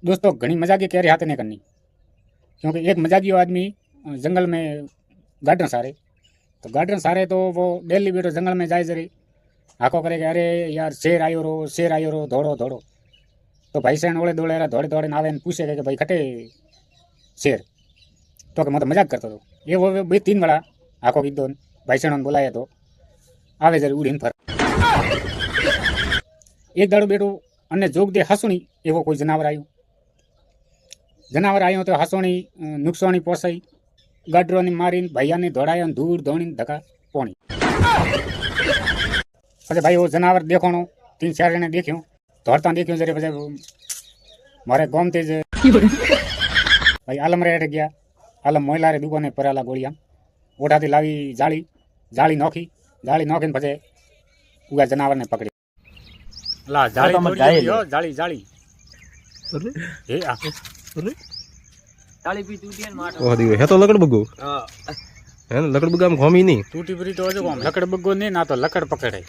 दोस्तों घनी मजाक कह रहे हाथ नहीं करनी, क्योंकि एक मजाकियो आदमी जंगल में गार्डन सारे, तो गार्डन सारे तो वो डेली बेटो जंगल में जाए जरी हाको करे कि अरे यार शेर आयो रो दौड़ो दौड़ो। तो भाई सैन ओले दौड़े दौड़े दौड़े आवे पूछे कि भाई खटे शेर, तो कि मैं तो मजाक करता तो ये वो 2-3 वाला हाको कीधो भाई सैन बोलाया तो आवे जरी उड़ीने फर। एक दाड़ो बेटो अने जोग दे हसुणी एवो कोई जनावर आयो तो हसुणी नुकसानी पोसाई गाडरोनी मारीने भैयाने दौड़ाया दूर दौड़ीने धक्का पोणी। पछे भाई वो जनावर देखोणो 3-4 जणे देख्यो दौड़ता देख्यो जरे पछे मारे गाम ते ज भाई आलम रे गया आलम मोयला रे दुकाने पराला गोळिया ओठाथी लावी जाળી नोखीने पछे उगा जनावर ने पकड़ी ला जाળી अरे ए आ अरे ताली पी टूटी है माट ओ दियो है तो लकड़ बग्गो हां है ना लकड़ बग्गा में घोमी नहीं टूटी परी तो जो लकड़ बग्गो नहीं ना तो लकड़ पकड़े।